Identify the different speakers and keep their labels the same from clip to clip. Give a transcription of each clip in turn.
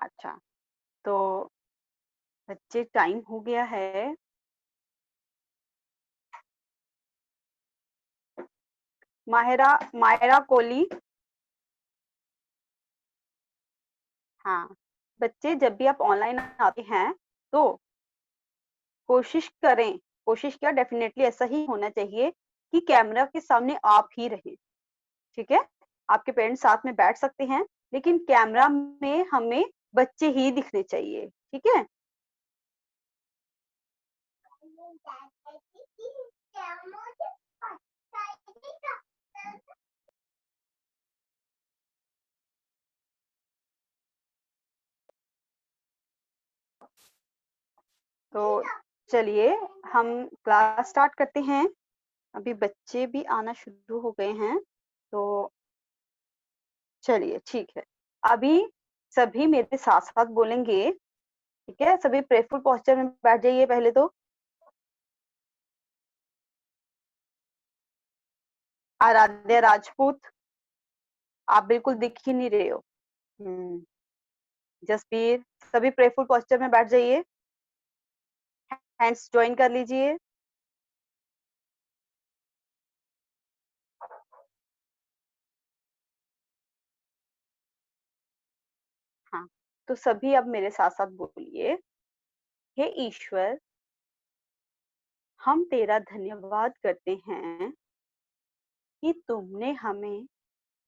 Speaker 1: अच्छा, तो बच्चे टाइम हो गया है। मायरा कोहली। हाँ, बच्चे जब भी आप ऑनलाइन आते हैं तो कोशिश क्या डेफिनेटली ऐसा ही होना चाहिए कि कैमरा के सामने आप ही रहें। ठीक है, आपके पेरेंट्स साथ में बैठ सकते हैं, लेकिन कैमरा में हमें बच्चे ही दिखने चाहिए। ठीक है। तो चलिए हम क्लास स्टार्ट करते हैं। अभी बच्चे भी आना शुरू हो गए हैं, तो चलिए ठीक है। अभी सभी मेरे साथ साथ बोलेंगे। ठीक है, सभी प्रेफुल पोस्चर में बैठ जाइए पहले तो। आराध्या राजपूत, आप बिल्कुल दिख ही नहीं रहे हो। जसबीर, सभी प्रेफुल पोस्चर में बैठ जाइए। हैंड्स ज्वाइन कर लीजिए। हाँ, तो सभी अब मेरे साथ साथ बोलिए। हे ईश्वर, हम तेरा धन्यवाद करते हैं कि तुमने हमें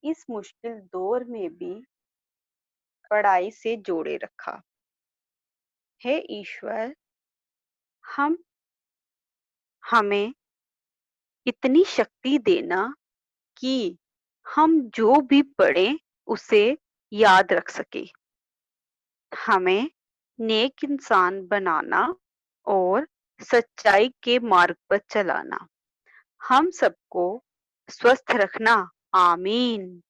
Speaker 1: इस मुश्किल दौर में भी पढ़ाई से जोड़े रखा। हे ईश्वर, हम हमें इतनी शक्ति देना कि हम जो भी पढ़ें उसे याद रख सके। हमें नेक इंसान बनाना और सच्चाई के मार्ग पर चलाना। हम सबको स्वस्थ रखना। आमीन।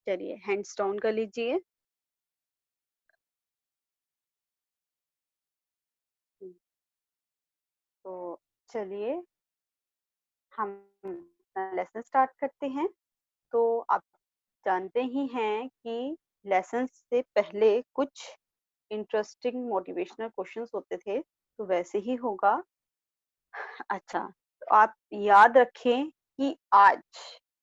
Speaker 1: चलिए हैंड्स डाउन कर लीजिए। तो चलिए हम लेसन स्टार्ट करते हैं। तो आप जानते ही हैं कि लेसन से पहले कुछ इंटरेस्टिंग मोटिवेशनल क्वेश्चंस होते थे, तो वैसे ही होगा। अच्छा, तो आप याद रखें कि आज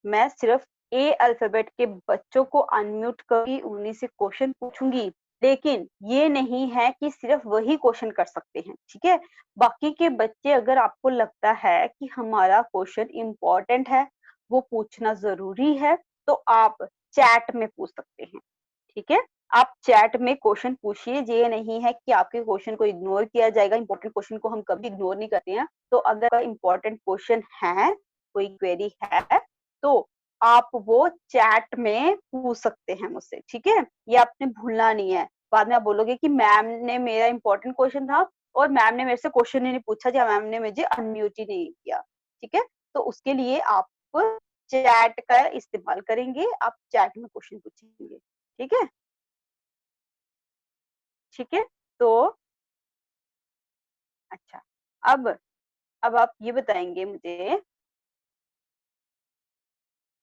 Speaker 1: मैं सिर्फ ए अल्फाबेट के बच्चों को अनम्यूट करके उन्हीं से क्वेश्चन पूछूंगी, लेकिन ये नहीं है कि सिर्फ वही क्वेश्चन कर सकते हैं। ठीक है, बाकी के बच्चे अगर आपको लगता है कि हमारा क्वेश्चन इम्पोर्टेंट है, वो पूछना जरूरी है, तो आप चैट में पूछ सकते हैं। ठीक है, आप चैट में क्वेश्चन पूछिए। ये नहीं है कि आपके क्वेश्चन को इग्नोर किया जाएगा। इंपॉर्टेंट क्वेश्चन को हम कभी इग्नोर नहीं करते हैं। तो अगर इंपॉर्टेंट क्वेश्चन है, कोई क्वेरी है, तो आप वो चैट में पूछ सकते हैं मुझसे। ठीक है, ये आपने भूलना नहीं है। बाद में आप बोलोगे कि मैम ने मेरा इंपॉर्टेंट क्वेश्चन था और मैम ने मेरे से क्वेश्चन ही नहीं पूछा, या मैम ने मुझे अनम्यूट ही नहीं किया। ठीक है, तो उसके लिए आप चैट का इस्तेमाल करेंगे। आप चैट में क्वेश्चन पूछेंगे। ठीक है। ठीक है, तो अच्छा, अब आप ये बताएंगे मुझे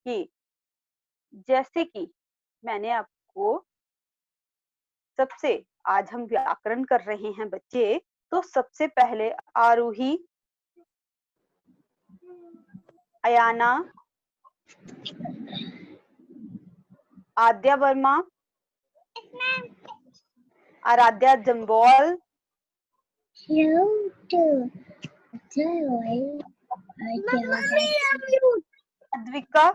Speaker 1: कि जैसे कि मैंने आपको सबसे, आज हम व्याकरण कर रहे हैं बच्चे, तो सबसे पहले आरूही, अयाना, आद्या वर्मा, आराध्या जम्वाल, अद्विका।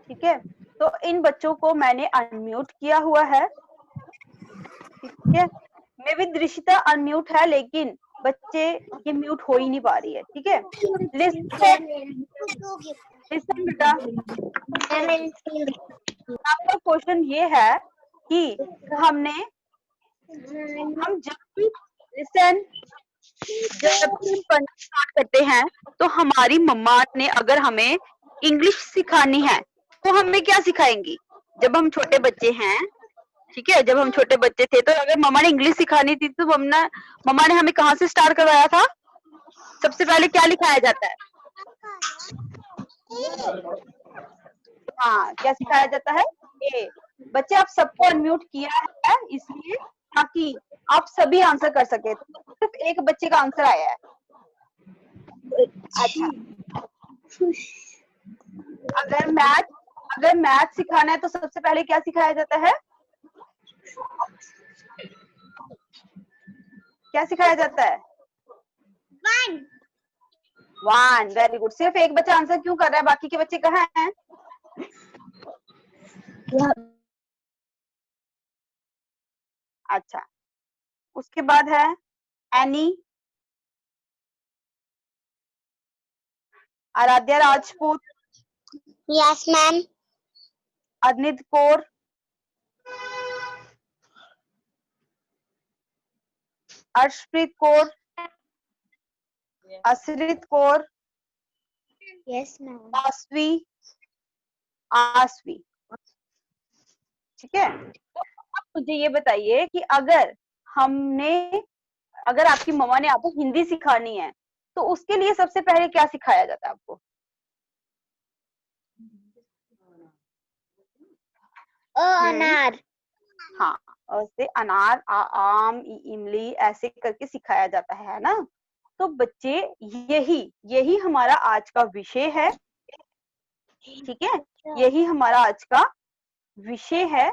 Speaker 1: ठीक है, तो इन बच्चों को मैंने अनम्यूट किया हुआ है। ठीक है, मे भी दृश्यता अनम्यूट है, लेकिन बच्चे ये म्यूट हो ही नहीं पा रही है। ठीक है, लिसन बेटा। आपका क्वेश्चन ये है कि हम जब भी लिसन जब भी हम पढ़ना स्टार्ट करते हैं, तो हमारी मम्मा ने अगर हमें इंग्लिश सिखानी है तो हमें क्या सिखाएंगी? जब हम छोटे बच्चे हैं, ठीक है, जब हम छोटे बच्चे थे, तो अगर मम्मा ने इंग्लिश सिखानी थी तो मम्मा ने हमें कहाँ से स्टार्ट करवाया था? सबसे पहले क्या लिखाया जाता है? हाँ, क्या सिखाया जाता है? ए। बच्चे आप सबको अनम्यूट किया है इसलिए ताकि आप सभी आंसर कर सके। तो सिर्फ एक बच्चे का आंसर आया है। अच्छा, अगर मैथ सिखाना है तो सबसे पहले क्या सिखाया जाता है? क्या सिखाया जाता है? वन। Very good. सिर्फ एक बच्चा आंसर क्यों कर रहा है, बाकी के बच्चे कहाँ हैं? अच्छा, उसके बाद है Annie, Aaradhya Rajput,
Speaker 2: yes ma'am.
Speaker 1: Adnit Kaur, Arshpreet Kaur, Asrit Kaur,
Speaker 2: yes ma'am.
Speaker 1: Aasvi, Aasvi. ठीक है, तो अब मुझे ये बताइए कि अगर आपकी मम्मा ने आपको हिंदी सिखानी है तो उसके लिए सबसे पहले क्या सिखाया जाता है आपको?
Speaker 2: अनार।
Speaker 1: हाँ, ऐसे अनार, आम, इमली ऐसे करके सिखाया जाता है ना। तो बच्चे यही हमारा आज का विषय है। ठीक है, यही हमारा आज का विषय है,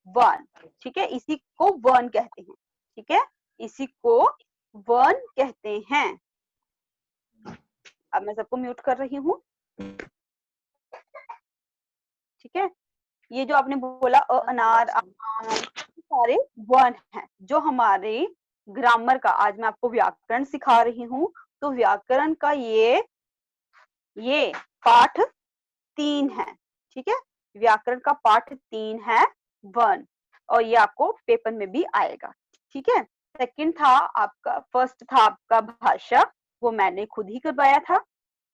Speaker 1: वन। ठीक है, इसी को वन कहते हैं। ठीक है, इसी को वन कहते हैं। अब मैं सबको म्यूट कर रही हूँ। ठीक है, ये जो आपने बोला अनार, आम, सारे वन हैं जो हमारे ग्रामर का। आज मैं आपको व्याकरण सिखा रही हूँ, तो व्याकरण का ये पाठ 3 है। ठीक है, व्याकरण का पाठ 3 है, वन, और ये आपको पेपर में भी आएगा। ठीक है, फर्स्ट था आपका भाषा, वो मैंने खुद ही करवाया था।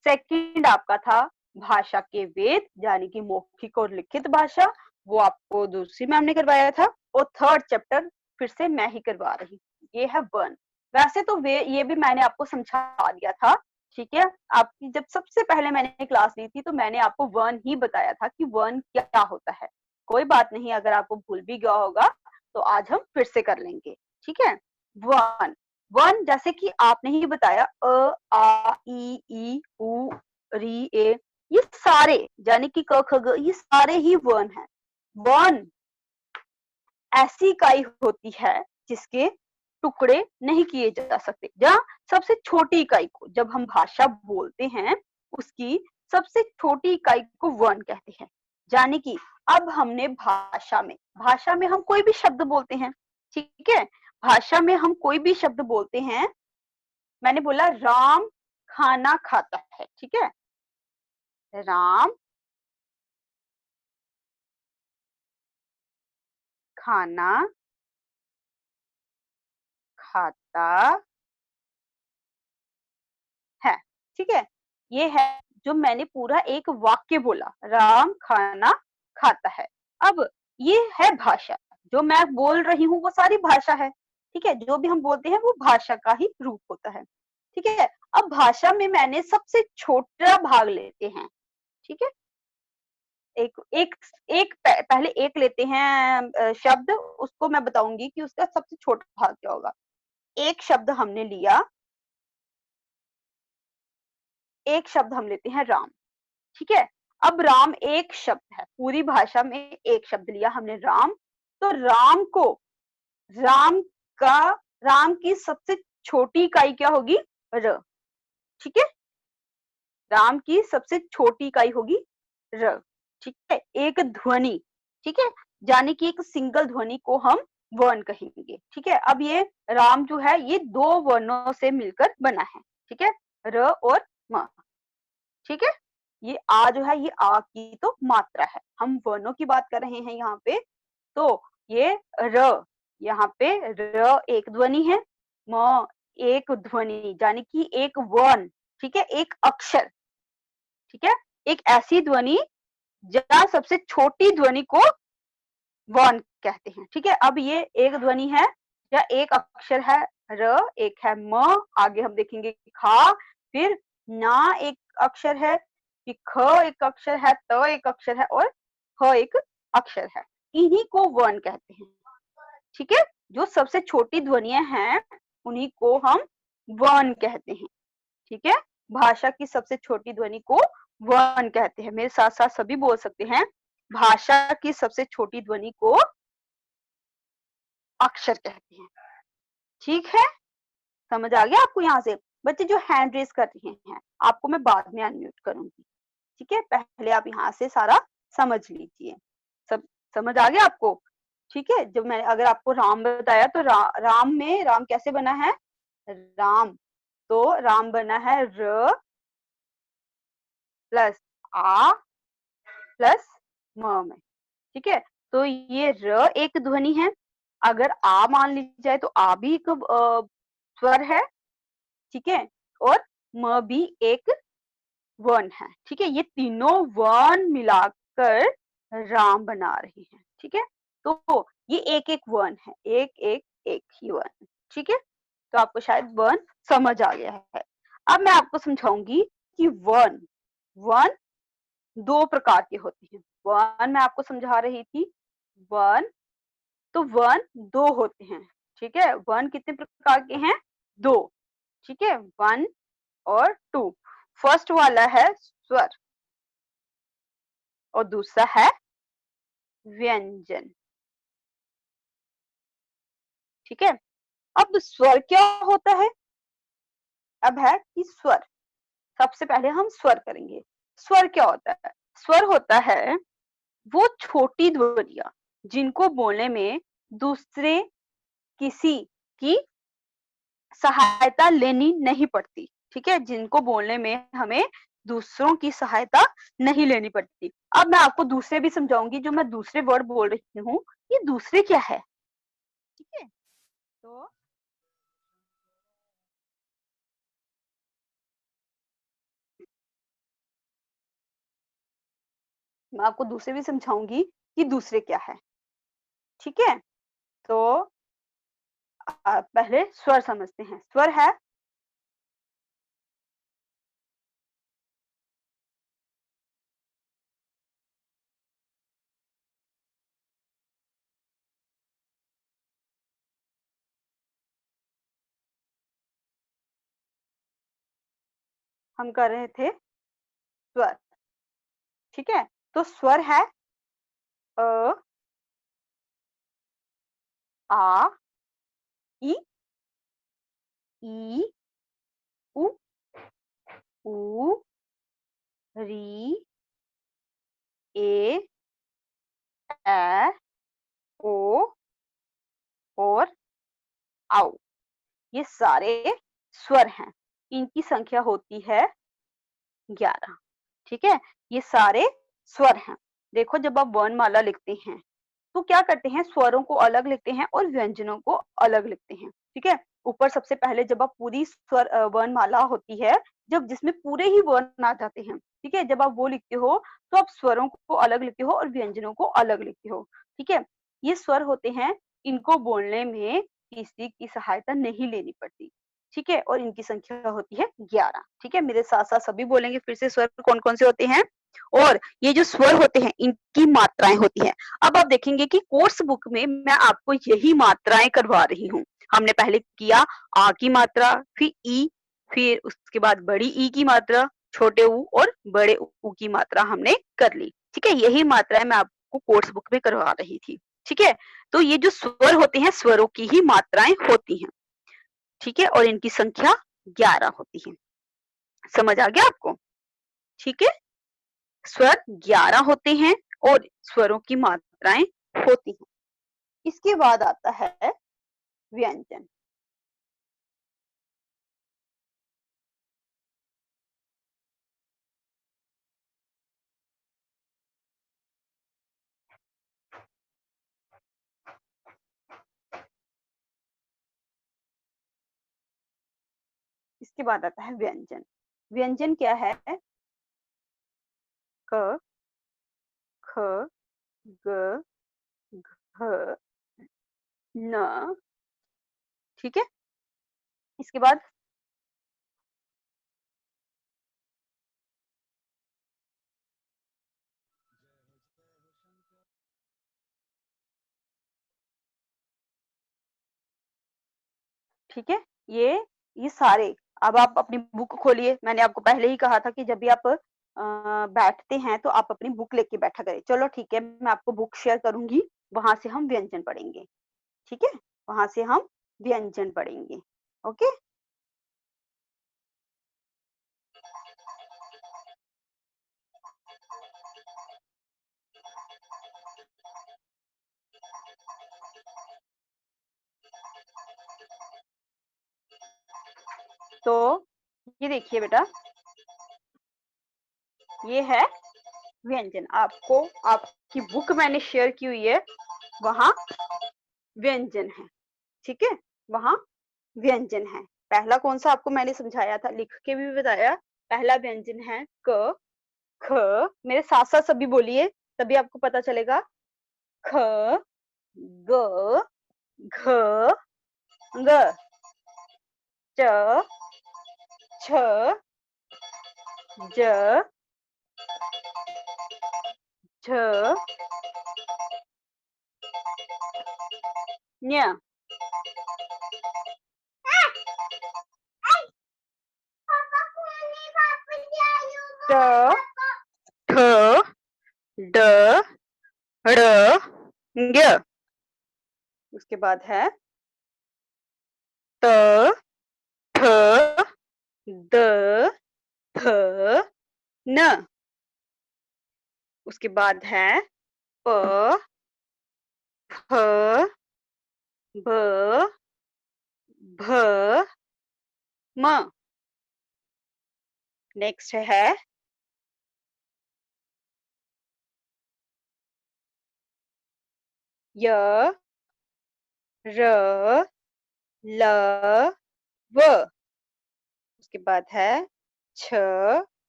Speaker 1: सेकंड आपका था भाषा के वेद, यानी कि मौखिक और लिखित भाषा, वो आपको दूसरी मैम ने करवाया था। और थर्ड चैप्टर फिर से मैं ही करवा रही हूँ, ये है वन। वैसे तो ये भी मैंने आपको समझा दिया था। ठीक है, आपकी जब सबसे पहले मैंने क्लास ली थी तो मैंने आपको वन ही बताया था कि वन क्या होता है। कोई बात नहीं, अगर आपको भूल भी गया होगा तो आज हम फिर से कर लेंगे। ठीक है, वन। वन जैसे कि आपने ही बताया, अ, आ, ई, उ, री, ए, ये सारे, यानी कि क, ख, ग, ये सारे ही वन हैं। वन ऐसी इकाई होती है जिसके टुकड़े नहीं किए जा सकते। जहाँ सबसे छोटी इकाई को जब हम भाषा बोलते हैं, उसकी सबसे छोटी इकाई को वन कहते हैं। यानी कि अब हमने भाषा में हम कोई भी शब्द बोलते हैं। ठीक है, भाषा में हम कोई भी शब्द बोलते हैं। मैंने बोला राम खाना खाता है। ठीक है, राम खाना खाता है। ठीक है, ये है जो मैंने पूरा एक वाक्य बोला, राम खाना खाता है। अब ये है भाषा, जो मैं बोल रही हूँ वो सारी भाषा है। ठीक है, जो भी हम बोलते हैं वो भाषा का ही रूप होता है। ठीक है, अब भाषा में मैंने सबसे छोटा भाग लेते हैं। ठीक है, एक एक एक पहले एक लेते हैं शब्द, उसको मैं बताऊंगी कि उसका सबसे छोटा भाग क्या होगा। एक शब्द हमने लिया, एक शब्द हम लेते हैं राम। ठीक है, अब राम एक शब्द है, पूरी भाषा में एक शब्द लिया हमने राम। तो राम का राम की सबसे छोटी इकाई क्या होगी? र। ठीक है, राम की सबसे छोटी इकाई होगी र। ठीक है, एक ध्वनि। ठीक है, यानी कि एक सिंगल ध्वनि को हम वर्ण कहेंगे। ठीक है, अब ये राम जो है ये दो वर्णों से मिलकर बना है। ठीक है, र और म। ठीक है, ये आ जो है ये आ की तो मात्रा है, हम वर्णों की बात कर रहे हैं यहाँ पे। तो ये र, यहाँ पे र एक ध्वनि है, म एक ध्वनि यानी कि एक वर्ण। ठीक है, एक अक्षर। ठीक है, एक ऐसी ध्वनि जहाँ सबसे छोटी ध्वनि को वर्ण कहते हैं। ठीक है, अब ये एक ध्वनि है या एक अक्षर है र, एक है म, आगे हम देखेंगे खा, फिर ना एक अक्षर है, कि ख एक अक्षर है, त एक अक्षर है और ह एक अक्षर है। इन्हीं को वर्ण कहते हैं। ठीक है, जो सबसे छोटी ध्वनियां हैं उन्हीं को हम वर्ण कहते हैं। ठीक है, भाषा की सबसे छोटी ध्वनि को वर्ण कहते हैं। मेरे साथ साथ सभी बोल सकते हैं, भाषा की सबसे छोटी ध्वनि को अक्षर कहते हैं। ठीक है, समझ आ गया आपको? यहाँ से बच्चे जो हैंड रेज कर रहे हैं आपको मैं बाद में अनम्यूट करूंगी। ठीक है, पहले आप यहाँ से सारा समझ लीजिए। सब समझ आ गया आपको? ठीक है, जब मैंने अगर आपको राम बताया तो राम में राम कैसे बना है? राम, तो राम बना है र प्लस आ प्लस म में। ठीक है, तो ये र एक ध्वनि है। अगर आ मान ली जाए तो आ भी एक स्वर है। ठीक है, और म भी एक वर्ण है। ठीक है, ये तीनों वर्ण मिलाकर राम बना रहे हैं। ठीक है, तो ये एक एक वर्ण है, एक एक एक ही वर्ण। ठीक है, तो आपको शायद वर्ण समझ आ गया है। अब मैं आपको समझाऊंगी कि वर्ण वर्ण दो प्रकार के होते हैं। वर्ण मैं आपको समझा रही थी, वर्ण, तो वर्ण दो होते हैं। ठीक है, वर्ण कितने प्रकार के हैं? दो। ठीक है, 1 और 2। फर्स्ट वाला है स्वर और दूसरा है व्यंजन। ठीक है, अब स्वर क्या होता है? अब है कि स्वर, सबसे पहले हम स्वर करेंगे। स्वर क्या होता है? स्वर होता है वो छोटी ध्वनियां जिनको बोलने में दूसरे किसी की सहायता लेनी नहीं पड़ती। ठीक है, जिनको बोलने में हमें दूसरों की सहायता नहीं लेनी पड़ती। अब मैं आपको दूसरे भी समझाऊंगी। जो मैं दूसरे वर्ड बोल रही हूँ ये दूसरे क्या है? ठीक है, तो मैं आपको दूसरे भी समझाऊंगी कि दूसरे क्या है। ठीक है, तो पहले स्वर समझते हैं। स्वर है हम कर रहे थे स्वर। ठीक है, तो स्वर है अ, आ, इ, ई, उ, ऊ, री, ए, ए, ओ और आओ। ये सारे स्वर हैं। इनकी संख्या होती है 11। ठीक है, ये सारे स्वर हैं। देखो, जब आप वर्णमाला लिखते हैं तो क्या करते हैं? स्वरों को अलग लिखते हैं और व्यंजनों को अलग लिखते हैं। ठीक है, ऊपर सबसे पहले जब आप पूरी स्वर वर्णमाला होती है, जब जिसमें पूरे ही वर्ण आ जाते हैं। ठीक है, जब आप वो लिखते हो तो आप स्वरों को अलग लिखते हो और व्यंजनों को अलग लिखते हो। ठीक है, ये स्वर होते हैं, इनको बोलने में किसी की सहायता नहीं लेनी पड़ती। ठीक है, और इनकी संख्या होती है 11। ठीक है, मेरे साथ साथ सभी बोलेंगे फिर से स्वर कौन कौन से होते हैं। और ये जो स्वर होते हैं इनकी मात्राएं होती हैं। अब आप देखेंगे कि कोर्स बुक में मैं आपको यही मात्राएं करवा रही हूँ। हमने पहले किया आ की मात्रा, फिर ई, फिर उसके बाद बड़ी ई की मात्रा, छोटे ऊ और बड़े ऊ की मात्रा हमने कर ली। ठीक है, यही मात्राएं मैं आपको कोर्स बुक में करवा रही थी। ठीक है, तो ये जो स्वर होते हैं स्वरों की ही मात्राएं होती हैं। ठीक है, और इनकी संख्या 11 होती है। समझ आ गया आपको? ठीक है, स्वर 11 होते हैं और स्वरों की मात्राएं होती हैं। इसके बाद आता है व्यंजन। इसके बाद आता है व्यंजन। व्यंजन क्या है? क, ख, ग, घ, न। ठीक है, इसके बाद ठीक है, ये सारे। अब आप अपनी बुक खोलिए, मैंने आपको पहले ही कहा था कि जब भी आप बैठते हैं तो आप अपनी बुक लेके बैठा करें। चलो ठीक है, मैं आपको बुक शेयर करूंगी, वहां से हम व्यंजन पढ़ेंगे। ठीक है, वहां से हम व्यंजन पढ़ेंगे। ओके। तो ये देखिए बेटा, ये है व्यंजन। आपको आपकी बुक मैंने शेयर की हुई है, वहां व्यंजन है। ठीक है, वहां व्यंजन है। पहला कौन सा आपको मैंने समझाया था, लिख के भी बताया। पहला व्यंजन है क, ख। मेरे साथ साथ सभी बोलिए, तभी आपको पता चलेगा। ख, ग, घ, ग, च, छ, ज, झ, ञ। ट, ठ, ड, ढ़, ञ। उसके बाद है त, थ, द, ध, न। उसके बाद है प, फ, ब, भ, म। नेक्स्ट है य, र, ल, व। उसके बाद है छ,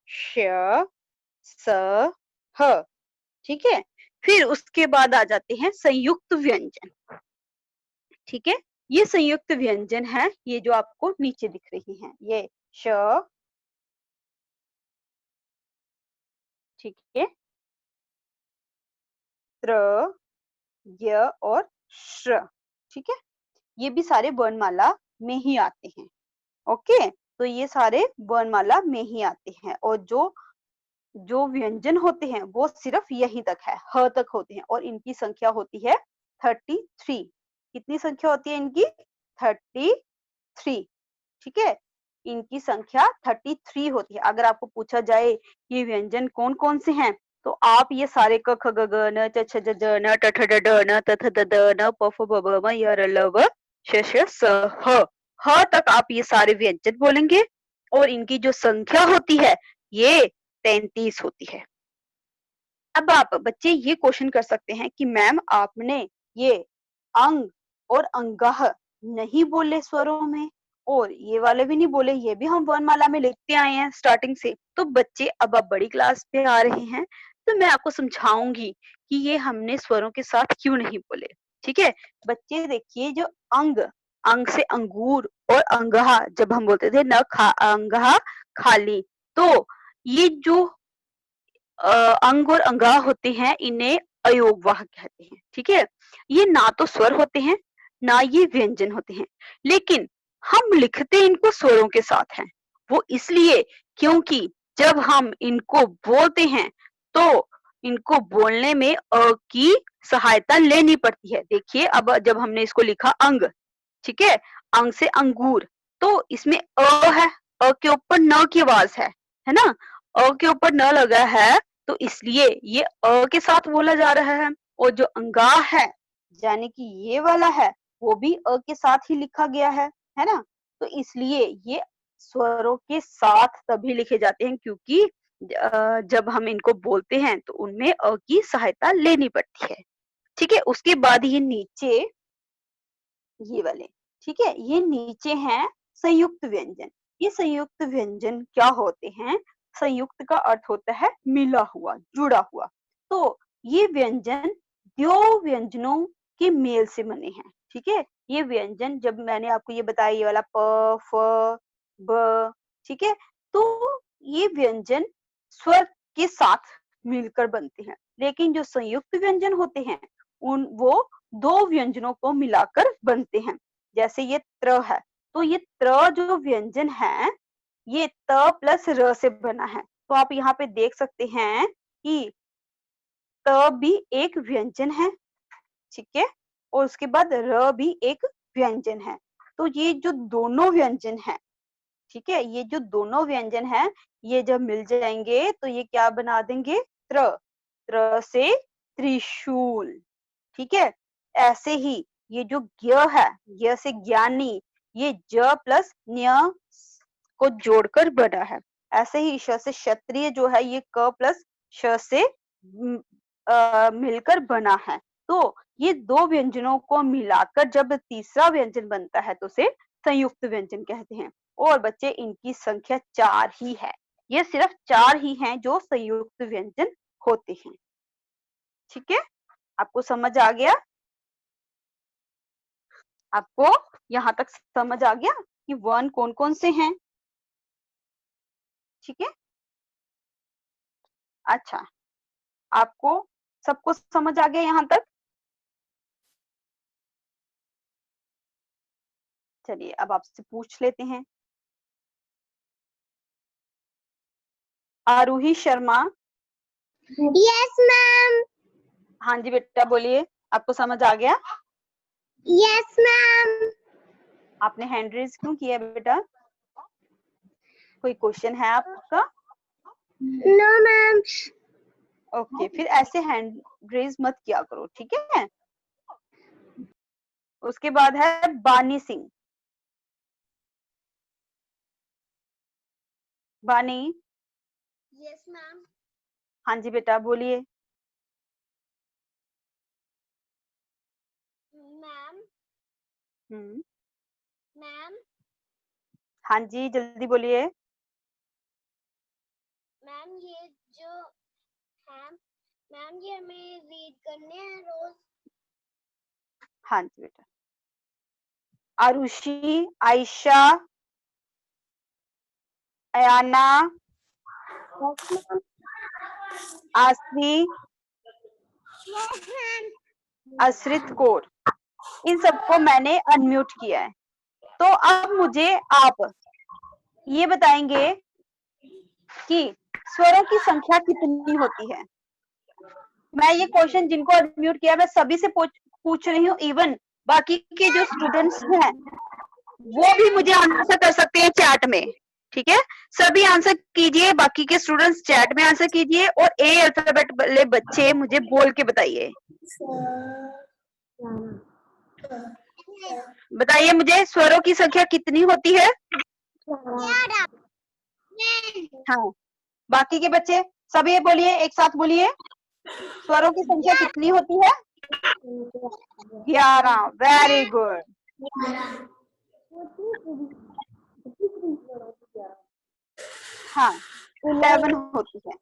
Speaker 1: श, स, ह। ठीक है, फिर उसके बाद आ जाते हैं संयुक्त व्यंजन। ठीक है, ये संयुक्त व्यंजन है, ये जो आपको नीचे दिख रही हैं, ये श। ठीक है, त्र, य और श्र। ठीक है, ये भी सारे वर्णमाला में ही आते हैं। ओके, तो ये सारे वर्णमाला में ही आते हैं, और जो जो व्यंजन होते हैं वो सिर्फ यहीं तक है, ह तक होते हैं, और इनकी संख्या होती है 33। कितनी संख्या होती है इनकी? 33। ठीक है, इनकी संख्या 33 होती है। अगर आपको पूछा जाए ये व्यंजन कौन कौन से हैं, तो आप ये सारे क ख ग घ न च छ ज ज न ट ठ ड ढ न त थ द द न प फ ब भ म य र ल व श ष स ह तक आप ये सारे व्यंजन बोलेंगे, और इनकी जो संख्या होती है ये 33 होती है। अब आप बच्चे ये क्वेश्चन कर सकते हैं कि मैम आपने ये अंग और अंगाह नहीं बोले स्वरों में, और ये वाले भी नहीं बोले, ये भी हम वर्णमाला में लिखते आए हैं स्टार्टिंग से। तो बच्चे, अब आप बड़ी क्लास पे आ रहे हैं, तो मैं आपको समझाऊंगी कि ये हमने स्वरों के साथ क्यों नहीं बोले। ठीक है बच्चे, देखिए जो अंग, अंग से अंगूर, और अंगहा जब हम बोलते थे न खा, अंगहा खाली, तो ये जो अंग और अंगा होते हैं, इन्हें अयोगवाह कहते हैं। ठीक है, ये ना तो स्वर होते हैं, ना ये व्यंजन होते हैं, लेकिन हम लिखते इनको स्वरों के साथ हैं। वो इसलिए क्योंकि जब हम इनको बोलते हैं तो इनको बोलने में अ की सहायता लेनी पड़ती है। देखिए, अब जब हमने इसको लिखा अंग, ठीक है, अंग से अंगूर, तो इसमें है, के ऊपर न की आवाज है ना, के ऊपर न लगा है, तो इसलिए ये के साथ बोला जा रहा है। और जो अंगा है, यानी कि ये वाला है, वो भी के साथ ही लिखा गया है ना। तो इसलिए ये स्वरों के साथ तभी लिखे जाते हैं, क्योंकि जब हम इनको बोलते हैं तो उनमें की सहायता लेनी पड़ती है। ठीक है, उसके बाद ये नीचे, ये वाले, ठीक है, ये नीचे हैं संयुक्त व्यंजन। ये संयुक्त व्यंजन क्या होते हैं? संयुक्त का अर्थ होता है मिला हुआ, जुड़ा हुआ। तो ये व्यंजन दो व्यंजनों के मेल से बने हैं। ठीक है, ये व्यंजन जब मैंने आपको ये बताया, ये वाला प, फ, ब, ठीक है, तो ये व्यंजन स्वर के साथ मिलकर बनते हैं। लेकिन जो संयुक्त व्यंजन होते हैं, वो दो व्यंजनों को मिलाकर बनते हैं। जैसे ये त्र है, तो ये त्र जो व्यंजन है ये त प्लस र से बना है। तो आप यहाँ पे देख सकते हैं कि त भी एक व्यंजन है, ठीक है, और उसके बाद र भी एक व्यंजन है। तो ये जो दोनों व्यंजन है, ठीक है, ये जो दोनों व्यंजन है ये जब मिल जाएंगे तो ये क्या बना देंगे, त्र। त्र से त्रिशूल, ठीक है। ऐसे ही ये जो ज्ञ है, ज्ञ से ज्ञानी, ये ज प्लस न्य को जोड़कर बना है। ऐसे ही श से क्षत्रिय जो है ये क प्लस श से मिलकर बना है। तो ये दो व्यंजनों को मिलाकर जब तीसरा व्यंजन बनता है तो उसे संयुक्त व्यंजन कहते हैं। और बच्चे इनकी संख्या 4 ही है। ये सिर्फ 4 ही हैं जो संयुक्त व्यंजन होते हैं। ठीक है, आपको समझ आ गया? आपको यहाँ तक समझ आ गया कि वर्ण कौन कौन से हैं? ठीक है, अच्छा, आपको सबको समझ आ गया यहाँ तक? चलिए अब आपसे पूछ लेते हैं। आरूही शर्मा।
Speaker 2: Yes ma'am.
Speaker 1: हाँ जी बेटा बोलिए, आपको समझ आ गया?
Speaker 2: Yes ma'am.
Speaker 1: आपने हैंड रेज क्यों किया बेटा? कोई क्वेश्चन है आपका?
Speaker 2: No ma'am.
Speaker 1: ओके, फिर ऐसे हैंड रेज मत किया करो, ठीक है। उसके बाद है बानी सिंह। बानी।
Speaker 2: Yes ma'am.
Speaker 1: हाँ जी बेटा बोलिए।
Speaker 2: मैम। मैम।
Speaker 1: हाँ जी जल्दी बोलिए।
Speaker 2: मैम ये जो है, मैम ये हमें रीड करने हैं रोज।
Speaker 1: हाँ जी बेटा। आरुषि, आयशा, अयाना, आसमी, असरित कौर, इन सबको मैंने अनम्यूट किया है। तो अब मुझे आप ये बताएंगे कि स्वरों की संख्या कितनी होती है। मैं ये क्वेश्चन जिनको अनम्यूट किया मैं सभी से पूछ रही हूँ, इवन बाकी के जो स्टूडेंट्स हैं वो भी मुझे आंसर कर सकते हैं चैट में, ठीक है। सभी आंसर कीजिए, बाकी के स्टूडेंट्स चैट में आंसर कीजिए और ए अल्फाबेट वाले बच्चे मुझे बोल के बताइए। बताइए मुझे स्वरों की संख्या कितनी होती है? हाँ, बाकी के बच्चे सभी बोलिए, एक साथ बोलिए, स्वरों की संख्या कितनी होती है? 11। Very good. हाँ, 11 होती है।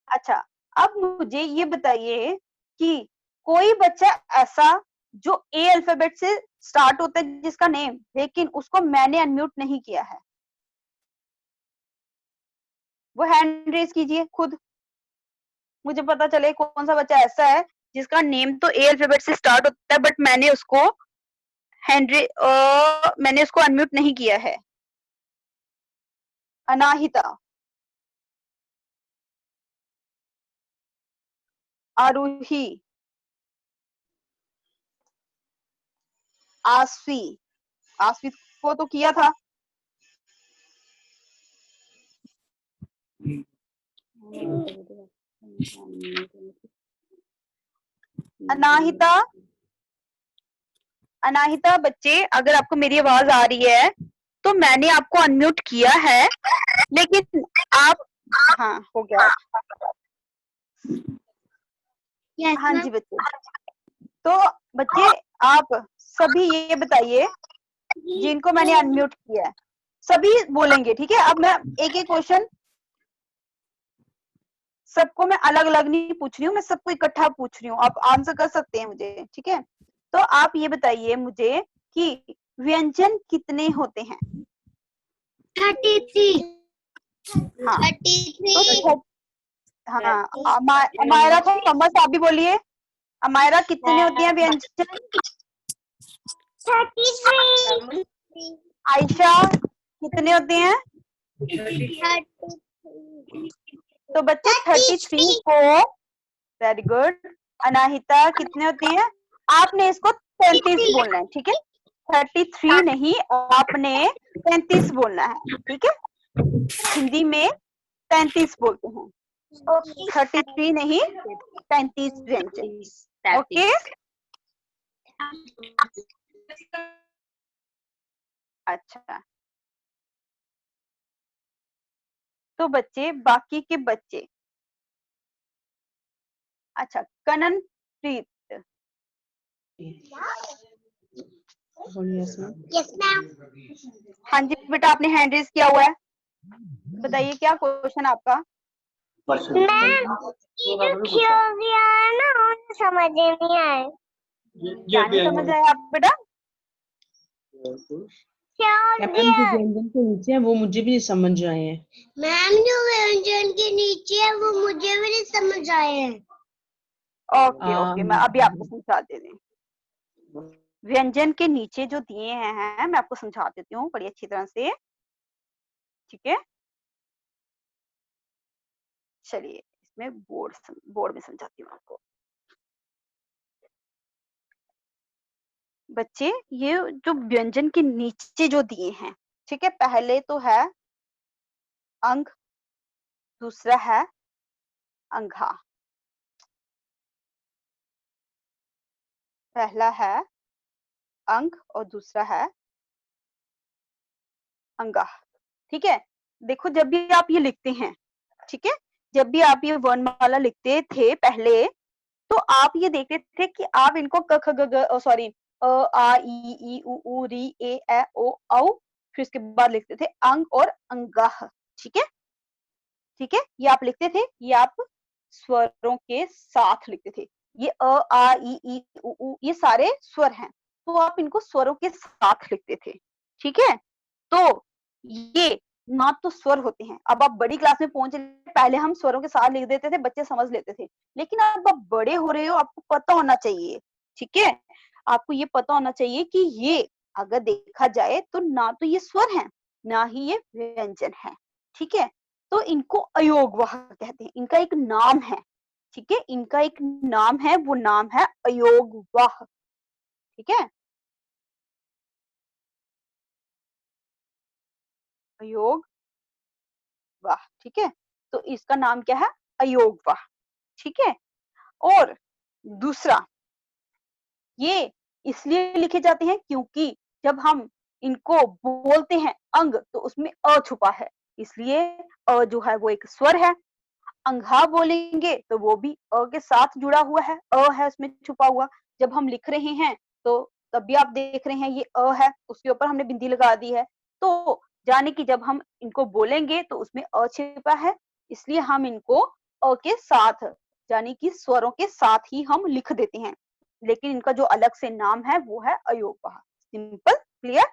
Speaker 1: अच्छा, अब मुझे ये बताइए कि कोई बच्चा ऐसा जो ए अल्फाबेट से स्टार्ट होता है जिसका नेम, लेकिन उसको मैंने अनम्यूट नहीं किया है, वो हैंड रेज कीजिए खुद, मुझे पता चले कौन सा बच्चा ऐसा है जिसका नेम तो ए अल्फाबेट से स्टार्ट होता है बट मैंने उसको मैंने उसको अनम्यूट नहीं किया है। अनाहिता, आरूही, आसवी, आसवी को तो किया था, अनाहिता। अनाहिता बच्चे अगर आपको मेरी आवाज आ रही है तो मैंने आपको अनम्यूट किया है, लेकिन आप, हाँ हो गया। हाँ जी बच्चे, तो बच्चे आप सभी ये बताइए जिनको मैंने अनम्यूट किया है, सभी बोलेंगे, ठीक है। अब मैं एक एक क्वेश्चन सबको मैं अलग अलग नहीं पूछ रही हूँ, मैं सबको इकट्ठा पूछ रही हूँ, आप आंसर कर सकते हैं मुझे, ठीक है। तो आप ये बताइए मुझे कि व्यंजन कितने होते हैं?
Speaker 2: 33।
Speaker 1: हाँ
Speaker 2: 33।
Speaker 1: तो हाँ, अमायरा थॉमस आप भी बोलिए, अमायरा कितने होती हैं व्यंजन?
Speaker 2: 33।
Speaker 1: आयशा कितने होते हैं? तो बच्चे 33 को, वेरी गुड। अनाहिता कितने होते हैं? आपने इसको 33 बोलना है, ठीक है? 33 नहीं, आपने 33 बोलना है, ठीक है? हिंदी में 35 बोलते हैं, 33 नहीं, 35 व्यंजन। ओके, अच्छा। तो बच्चे, बाकी के बच्चे, अच्छा, कननप्रीत,
Speaker 2: यस मैम।
Speaker 1: हाँ जी बेटा, आपने हैंड रेज किया हुआ है, बताइए क्या क्वेश्चन आपका?
Speaker 2: मैम ये जो थियोरिया है ना मुझे समझ में नहीं आए।
Speaker 1: क्या नहीं समझ आया आप बेटा?
Speaker 3: मैम जो व्यंजन के नीचे है वो मुझे भी समझ आए हैं।
Speaker 2: मैम जो व्यंजन के नीचे है वो मुझे भी नहीं समझ आए हैं।
Speaker 1: ओके ओके, मैं अभी आपको समझा दे रही हूँ। व्यंजन के नीचे जो दिए हैं मैं आपको समझा देती हूँ बड़ी अच्छी तरह से, ठीक है? चलिए इसमें बोर्ड में समझाती हूँ आपको। बच्चे, ये जो व्यंजन के नीचे जो दिए हैं, ठीक है, पहले तो है अंग, दूसरा है अंघा, पहला है अंग और दूसरा है अंगा, ठीक है? देखो जब भी आप ये लिखते हैं, ठीक है, जब भी आप ये वर्णमाला लिखते थे पहले, तो आप ये देखते थे कि आप इनको क ख ग घ सॉरी अ आ इ ई उ ऊ री ए ऐ ओ औ, फिर उसके बाद लिखते थे अंग और अंगाह, ठीक है? ठीक है, ये आप लिखते थे, ये आप स्वरों के साथ लिखते थे। ये अ आ इ ई उ ऊ ये सारे स्वर हैं, तो आप इनको स्वरों के साथ लिखते थे, ठीक है? तो ये ना तो स्वर होते हैं, अब आप बड़ी क्लास में पहुंच रहे, पहले हम स्वरों के साथ लिख देते थे, बच्चे समझ लेते थे, लेकिन अब आप बड़े हो रहे हो, आपको पता होना चाहिए, ठीक है? आपको ये पता होना चाहिए कि ये अगर देखा जाए तो ना तो ये स्वर हैं, ना ही ये व्यंजन है, ठीक है? तो इनको अयोगवाह कहते हैं, इनका एक नाम है, ठीक है? इनका एक नाम है, वो नाम है अयोगवाह, ठीक है? अयोगवाह, ठीक है? तो इसका नाम क्या है? अयोगवाह, ठीक है? और दूसरा, ये इसलिए लिखे जाते हैं क्योंकि जब हम इनको बोलते हैं अंग, तो उसमें अ छुपा है, इसलिए अ जो है वो एक स्वर है। अंघा बोलेंगे तो वो भी अ के साथ जुड़ा हुआ है, अ है उसमें छुपा हुआ। जब हम लिख रहे हैं तो तब भी आप देख रहे हैं ये अ है, उसके ऊपर हमने बिंदी लगा दी है। तो यानी कि जब हम इनको बोलेंगे तो उसमें अ छिपा है, इसलिए हम इनको अ के साथ, यानी कि स्वरों के साथ ही हम लिख देते हैं। लेकिन इनका जो अलग से नाम है वो है अयोगवाह। Simple, clear?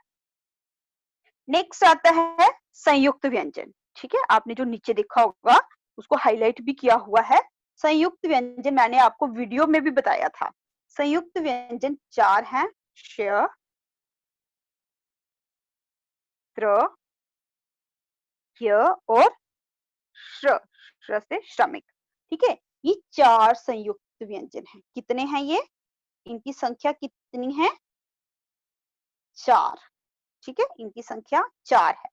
Speaker 1: नेक्स्ट आता है संयुक्त व्यंजन, ठीक है? आपने जो नीचे देखा होगा उसको हाईलाइट भी किया हुआ है। संयुक्त व्यंजन मैंने आपको वीडियो में भी बताया था। संयुक्त व्यंजन 4 हैं, श, त्र, य और श्र, श्र से श्रमिक, ठीक है? ये 4 संयुक्त व्यंजन हैं। कितने हैं ये? इनकी संख्या कितनी है? 4, ठीक है? इनकी संख्या 4 है।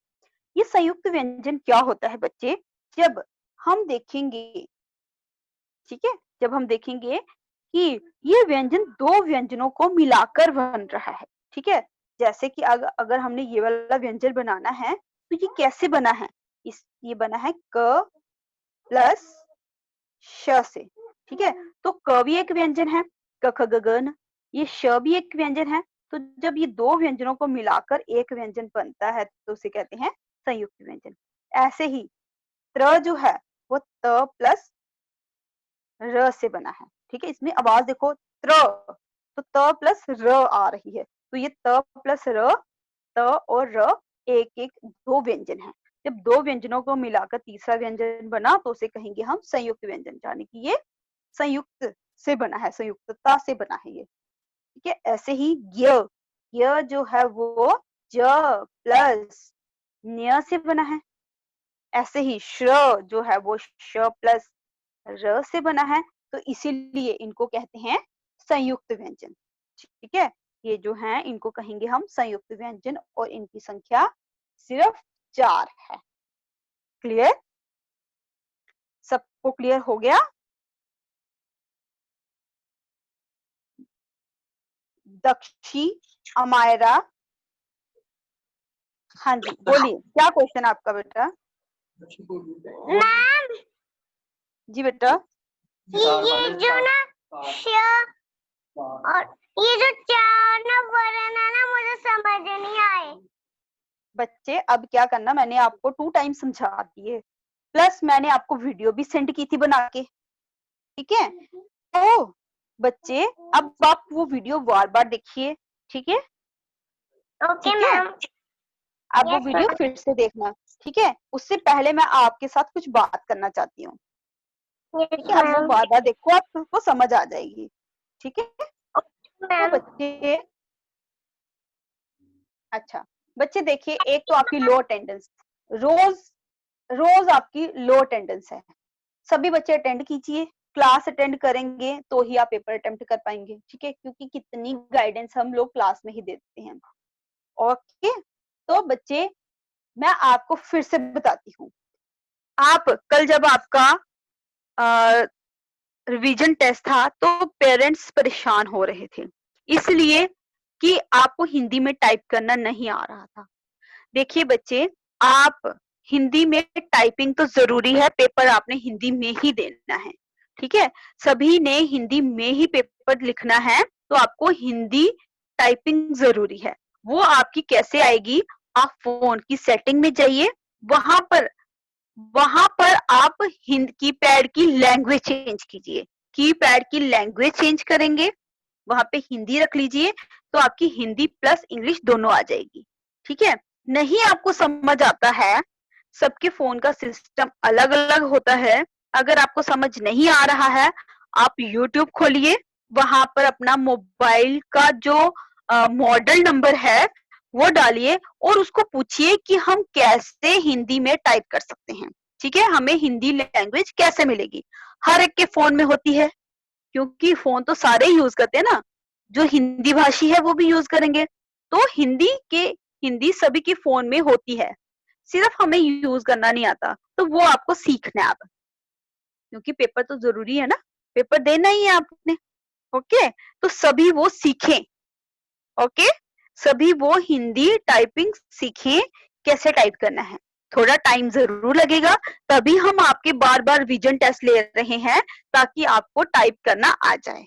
Speaker 1: ये संयुक्त व्यंजन क्या होता है बच्चे? जब हम देखेंगे, ठीक है? जब हम देखेंगे कि ये व्यंजन 2 व्यंजनों को मिलाकर बन रहा है, ठीक है? जैसे कि अगर हमने ये वाला व्यंजन बनाना है, तो ये कैसे बना है? ये बना है क प्लस श से, ठीक है? तो क भी एक व्यंजन है, क ख ग घ न। ये श भी एक व्यंजन है, तो जब ये 2 व्यंजनों को मिलाकर एक व्यंजन बनता है, तो उसे कहते हैं संयुक्त व्यंजन। ऐसे ही त्र जो है, वो त प्लस र से बना है, ठीक है? इसमें आवाज देखो, त्र, तो त प्लस र आ रही है, तो ये त प्लस र, त और र एक-एक 2 व्यंजन हैं। जब 2 व्यंजनों को मिलाकर तीसरा व्यंजन बना, तो उसे कहेंगे हम संयुक्त व्यंजन, यानी कि ये संयुक्त से बना है, संयुक्तता से बना है ये, ठीक है? ऐसे ही ज्ञ, य जो है वो ज प्लस न्य से बना है। ऐसे ही श्र जो है वो श प्लस र से बना है, तो इसीलिए इनको कहते हैं संयुक्त व्यंजन। ठीक है, ये जो हैं इनको कहेंगे हम संयुक्त व्यंजन और इनकी संख्या सिर्फ 4 है। क्लियर? सबको क्लियर हो गया? दक्षी, अमायरा, हाँ जी बोलिए, क्या क्वेश्चन आपका बेटा?
Speaker 2: मैम
Speaker 1: जी बेटा।
Speaker 2: ये जो ना श और ये जो चार ना वर्ण है ना, मुझे समझ नहीं आए।
Speaker 1: बच्चे अब क्या करना, मैंने आपको 2 टाइम समझा दिए, प्लस मैंने आपको वीडियो भी सेंड की थी बना के। ठीक है, तो बच्चे अब आप वो वीडियो बार-बार देखिए। ठीक है?
Speaker 2: ओके
Speaker 1: ठीक है?
Speaker 2: मैम।
Speaker 1: आप वो
Speaker 2: यस
Speaker 1: वीडियो फिर से देखना। ठीक है? उससे पहले मैं आपके साथ कुछ बात करना चाहती हूँ। ठीक है? अब वो
Speaker 2: मैम।
Speaker 1: बार-बार देखो, आपको समझ आ जाएगी। ठीक है? तो
Speaker 2: मैम
Speaker 1: बच्चे, अच्छा बच्चे देखिए, एक तो आपकी लो अटेंडेंस, रोज रोज आपकी लो अटेंडेंस है। सभी बच्चे अटेंड कीजिए, क्लास अटेंड करेंगे तो ही आप पेपर अटेम्प्ट कर पाएंगे। ठीक है, क्योंकि कितनी गाइडेंस हम लोग क्लास में ही देते हैं। ओके, तो बच्चे मैं आपको फिर से बताती हूँ, आप कल जब आपका रिवीजन टेस्ट था तो पेरेंट्स परेशान हो रहे थे, इसलिए कि आपको हिंदी में टाइप करना नहीं आ रहा था। देखिए बच्चे, आप हिंदी में टाइपिंग तो जरूरी है, पेपर आपने हिंदी में ही देना है। ठीक है, सभी ने हिंदी में ही पेपर लिखना है, तो आपको हिंदी टाइपिंग जरूरी है। वो आपकी कैसे आएगी? आप फोन की सेटिंग में जाइए, वहां पर आप कीपैड की लैंग्वेज चेंज कीजिए। कीपैड की लैंग्वेज चेंज करेंगे, वहां पे हिंदी रख लीजिए, तो आपकी हिंदी प्लस इंग्लिश दोनों आ जाएगी। ठीक है, नहीं आपको समझ आता है, सबके फोन का सिस्टम अलग अलग होता है, अगर आपको समझ नहीं आ रहा है, आप यूट्यूब खोलिए, वहां पर अपना मोबाइल का जो मॉडल नंबर है वो डालिए और उसको पूछिए कि हम कैसे हिंदी में टाइप कर सकते हैं। ठीक है, हमें हिंदी लैंग्वेज कैसे मिलेगी? हर एक के फोन में होती है, क्योंकि फोन तो सारे ही यूज करते हैं ना, जो हिंदी भाषी है वो भी यूज करेंगे, तो हिंदी सभी के फोन में होती है, सिर्फ हमें यूज करना नहीं आता, तो वो आपको सीखना है अब, क्योंकि पेपर तो जरूरी है ना, पेपर देना ही है आपने। ओके, तो सभी वो सीखें। ओके, सभी वो हिंदी टाइपिंग सीखें, कैसे टाइप करना है। थोड़ा टाइम जरूर लगेगा, तभी हम आपके बार बार रिवीजन टेस्ट ले रहे हैं, ताकि आपको टाइप करना आ जाए।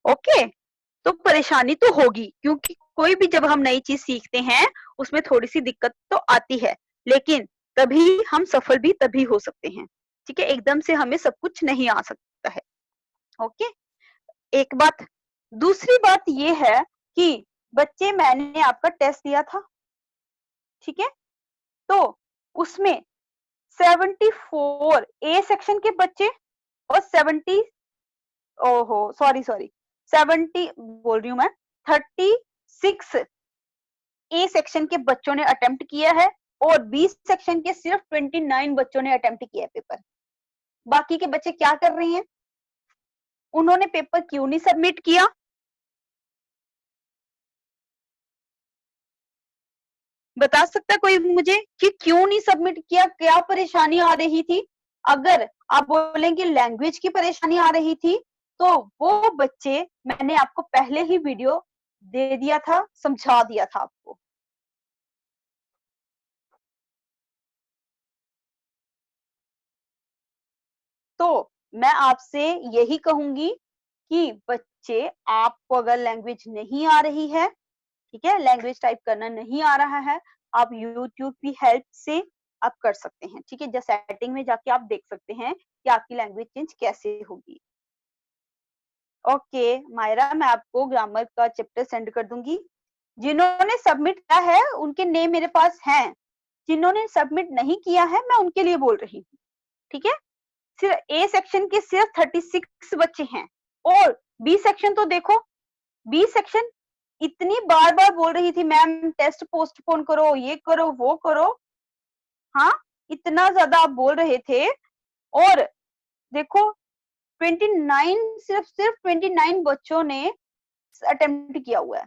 Speaker 1: ओके, तो परेशानी तो होगी, क्योंकि कोई भी जब हम नई चीज सीखते हैं उसमें थोड़ी सी दिक्कत तो आती है, लेकिन तभी हम सफल भी तभी हो सकते हैं। ठीक है, एकदम से हमें सब कुछ नहीं आ सकता है। ओके, एक बात। दूसरी बात ये है कि बच्चे, मैंने आपका टेस्ट दिया था, ठीक है, तो उसमें 74 ए सेक्शन के बच्चे और 70, ओहो सॉरी 70 बोल रही हूँ मैं, 36 ए सेक्शन के बच्चों ने अटेम्प्ट किया है और बी सेक्शन के सिर्फ 29 बच्चों ने अटेम्प्ट किया है पेपर। बाकी के बच्चे क्या कर रहे हैं? उन्होंने पेपर क्यों नहीं सबमिट किया? बता सकता है कोई मुझे कि क्यों नहीं सबमिट किया? क्या परेशानी आ रही थी? अगर आप बोलेंगे लैंग्वेज की परेशानी आ रही थी, तो वो बच्चे, मैंने आपको पहले ही वीडियो दे दिया था, समझा दिया था आपको। तो मैं आपसे यही कहूंगी कि बच्चे, आपको अगर लैंग्वेज नहीं आ रही है, ठीक है, लैंग्वेज टाइप करना नहीं आ रहा है, आप यूट्यूब की हेल्प से आप कर सकते हैं। ठीक है, जैसे सेटिंग में जाके आप देख सकते हैं कि आपकी लैंग्वेज चेंज कैसे होगी। ओके मायरा, मैं आपको ग्रामर का चैप्टर सेंड कर दूंगी। जिन्होंने सबमिट किया है उनके नेम मेरे पास हैं, जिन्होंने सबमिट नहीं किया है मैं उनके लिए बोल रही हूँ। ठीक है, सिर्फ ए सेक्शन के सिर्फ 36 बच्चे हैं, और बी सेक्शन तो देखो, बी सेक्शन इतनी बार बार बोल रही थी मैम टेस्ट पोस्टपोन करो, ये करो, वो करो। हाँ, इतना ज्यादा आप बोल रहे थे। और देखो 29 सिर्फ 29 बच्चों ने अटेम्प्ट किया हुआ है।